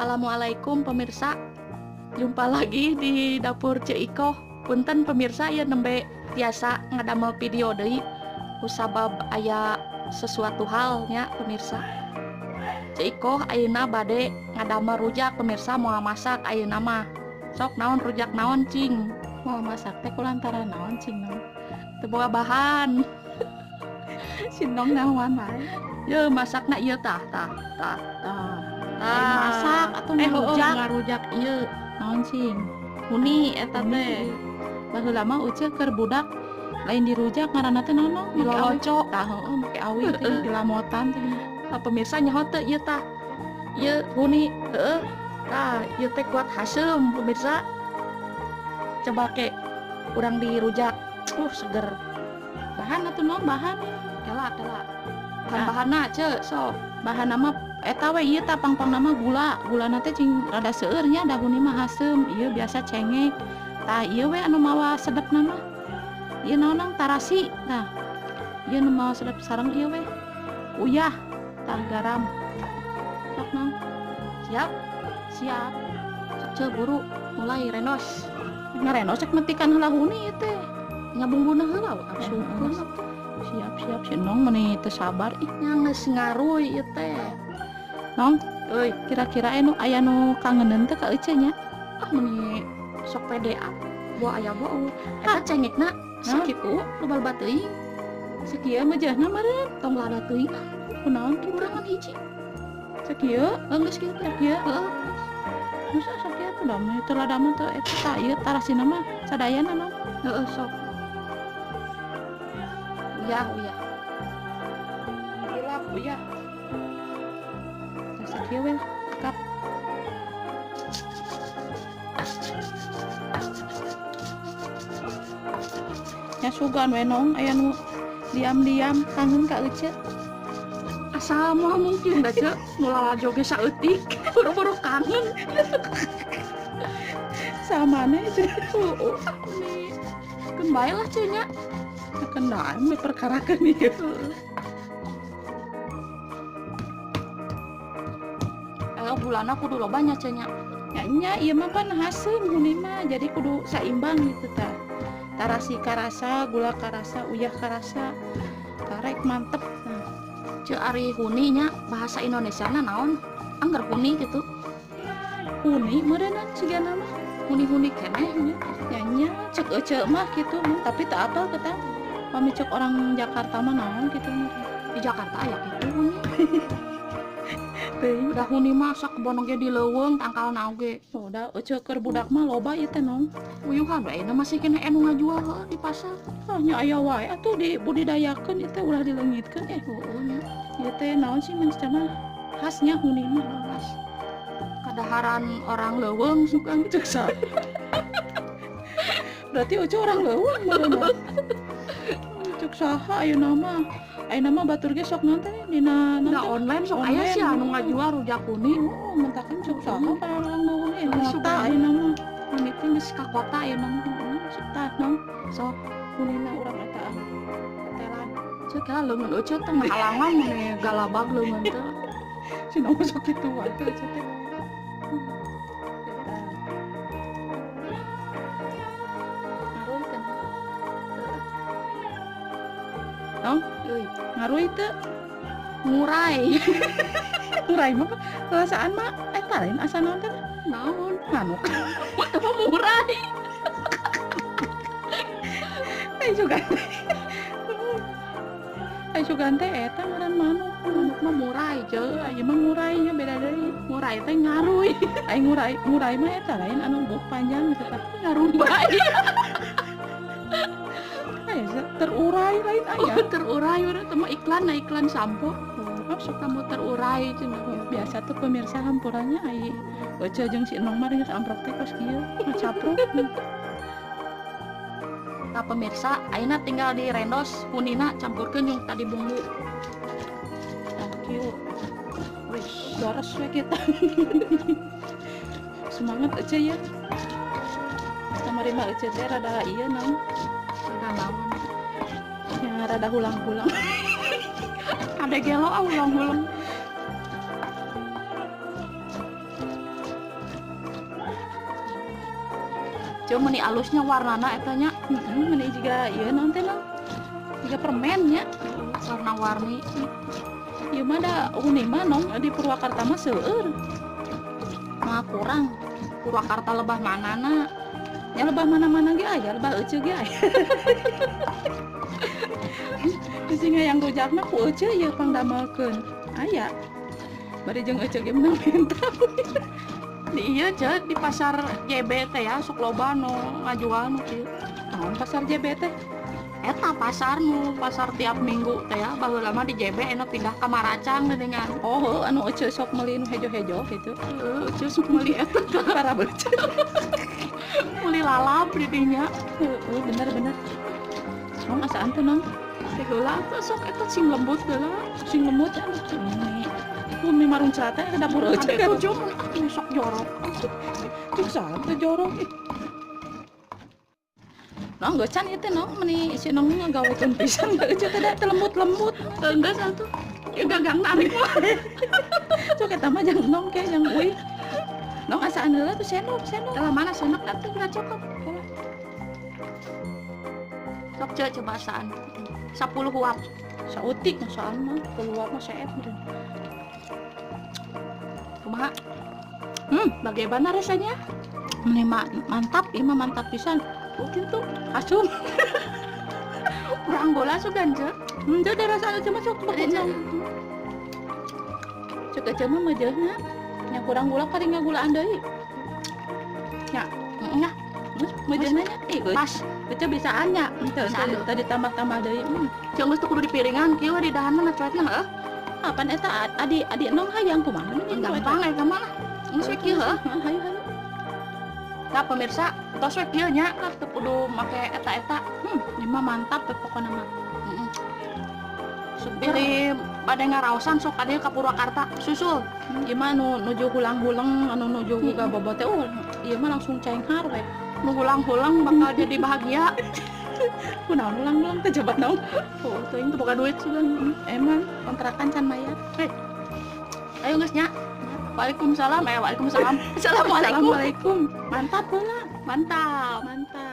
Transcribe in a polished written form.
Assalamualaikum pemirsa. Jumpa lagi di dapur Cek Iko. Punten pemirsa ya nembe biasa ngadamel video deui kusabab aya sesuatu halnya pemirsa. Cek Iko ayeuna bade ngadamel rujak pemirsa, moal masak ayeuna mah. Sok naon rujak naon cing? Mau masak teh kulantaran naon cing naon? Teu boga bahan. Sinong naon wae. Ye masakna ieu tah. Masak atau ngarujak? Ngarujak ieu. Naon cing? Huni eta teh. Baheula mah uceuk keur budak lain dirujak ngaranna teh naon? Diloloco. Tah heueuh make awi teh dilamotan teh. Pemirsa nyaho teh ieu tah. Ieu huni heueuh. Tah ieu teh kuat hasem pemirsa. Coba ke urang dirujak. Seger. Bahan atuh naon bahan? Kela. Bahan-bahanna ceu sok. Bahan nama eta we ieu tah pangpang nama gula. Gulana teh cing rada seueur nya, dahuna mah hasem. Ieu biasa cengek. Tah ieu we anu mawa sedep nama. Ieu naon tarasi. Tah. Ieu nu mawa sedep sareng ieu we. Uyah. Tah garam. Sok naon? Siap. Siap. Ceu buru mulai renos. Ngarenos cek mentikan heula huni ieu teh. Ngabungbuneun heula absukeun. Siap sinong meuni teu sabar ih. Nya geus ngaruy ieu teh. Nong, Euy, kira-kira anu aya nu kangeneun teh ka ece nya? Meuni sok PDA. Buah aya buah. Eta cengekna sakitu loba teuing. Sakieu mah jahna meureun. Tong lada teuing. Kunaon kitu? Kurangan hiji. Sakieu, Geus kitu teh. sakieu. Heeh. Masa sakieu teh damai teu lada mah teu eta tah ieu tarasina mah sadayana naon? Heeh sok. Uyah. Hilap uyah. Sakieu we kap. Nya sugan we nong aya nu diam-diam kangen ka ece. Asa mah mungkin da ceu nu joge saeutik. Buru-buru kangen. Samana itu. Keun bae lah ceu nya. Kendaan we perkarakeun ieu. Gulana kudu loba nya ceu nya. Nya ieu mah pan hasem huni mah jadi kudu saimbang gitu tah. Tarasi karasa, gula karasa, uyah karasa. Karek mantep. Nah, Ceu ari huni nya bahasa Indonesiana naon? Angger huni gitu. huni meureunna sigana mah. Huni-huni keneh nya. Nya cek ece mah gitu mah, tapi teu apal kita. Pami cek orang Jakarta mah naon gitu mah. Di Jakarta aya kitu huni. Teuing. Udah huni mah sak bono ge di leuweung tangkalna oge. Da ece keur budak mah loba ieu teh nong. Uyuhan we na masih kena anu ngajual heuh di pasar. Nya aya wae atuh dibudidayakeun ieu teh ulah dileungitkeun Heueuh nya. Ieu teh naon sih mencenah khasnya huni mah. Pas kadaharan orang leuweung suka Cek sa. Berarti ucu orang leuweung meureunna. Cek saha ayeuna mah? Ayeuna mah batur ge sok naon teh dina Nah online sok aya sih anu Online. ngajual rujak huni. Oh, mentakeun cek saha ka orang leuweung Geus kota suka. ayeuna mah. Huni teh geus ka kota ayeuna mah. Tah nong Sok hunina urang eta ketelan. ceu kala leungeun euceut teh ngahalangan mene galabag leungeun teh. Sinong sok kitu wae teh ece teh. Nong, Euy, ngaruy teu? ngurai. Ngurai mah perasaan mah eta lain asa naon teh? Naon? Manuk. Apa ngurai? Ai juga. Ai juga teh eta ngaran manuk. Manuk mah murai Jeuh, ieu mah ngurai nya beda deui. Murai teh ngaruy. Ai ngurai mah eta lain anu buk panjang gitu tah. Ngarumbai. Ai terurai lain aya. Terurai urang teh mah iklan sampo. Masuk Kamu terurai cenah. biasa tuh pemirsa hampurannya ai euceul jeung si Enong mah geus amprok teh kos kieu ngacapruk. Nah pemirsa, ayeuna tinggal di rendos hunina campurkeun yang tadi bumbu. Thank you. Wih, beres we kita. Semangat aja ya. Kamari mah aja teh rada ieu naon. Rada naon? Yang rada hulang-hulang. Ada gelo ulang-ulang. Cuma meni alusnya warnana etanya Meni juga ieu naon teh naon? Juga permen nya. warna-warni. Ieu mah da uni mah nong di Purwakarta mah seueur. Mah kurang. Purwakarta lebah manana. Ya lebah mana-mana ge aya, lebah euceuk ge aya. Sing yang rujakna ku euceuk ieu pangdamelkeun. Aya. Bari jeung euceuk ge menang mentah. Di iya ce di pasar JB teh ya sok loba nu ngajual nu kieu. Naon pasar JB teh? Eta pasar nu pasar tiap minggu teh ya baheula mah di JB eno pindah ka Maracang dengan. Oh, heuh, anu euceuk sok meuli nu hejo-hejo gitu. Heeh, sok meuli eta Para beuceuk. meuli lalap di dinya. Heeh, bener. Nong asaan teh nong? Teh heula teh sok eta sing lembut heula. Sing lemut ya ini. Umi marung celana ke dapur Ade euceuk. tujuh sok jorok. Cuk saha teh jorok. Nong gocan ieu teh nong meni si nong ngagawekeun pisan da euceuk teh da teh lembut-lembut. Enggak satu. Ya gagang narik mah. Cuk eta mah jang nong ke jang uih. Nong asaan heula tuh sendok. Dalam mana senok atuh enggak cukup. Sok coba asaan. 10 uap. Sautik asaan mah keluar mah saep meureun. Kumaha? Bagaimana rasanya? Meni mantap, ieu mah mantap pisan. Mungkin tuh Asum. kurang gula sugan ce. Henteu da rasa anu mah sok bakun. Cuk euceuk mah meujeuhna. Nya kurang gula karing ngagulaan deui. Nya, Meujeuhna nya euy pas. euceuk bisaan nya. Henteu Bisaan. tadi tambah-tambah deui. Jeung geus teu kudu di piringan kieu di dahanna na cuekna heuh. Apan eta adik nong hayang kumaha nih? Gampang eta mah. Geus we kieu heuh. Hayu. Nah pemirsa, tos we kieu nya teu kudu make eta-eta. Ini mah mantap teh pokona mah. Beri bade ngaraosan sok ade ka Purwakarta susul. Ieu mah nuju hulang-hulang anu nuju boga bobot teh ieu mah langsung cenghar we. Nu hulang-hulang bakal jadi bahagia. Kunaon ulang-ulang teh coba nong. Oh, teuing teu boga duit sugan. Emang kontrakan can mayar. Ayo geus nya. Waalaikumsalam. Waalaikumsalam. Assalamualaikum. Assalamualaikum. Mantap heula. Mantap. Mantap.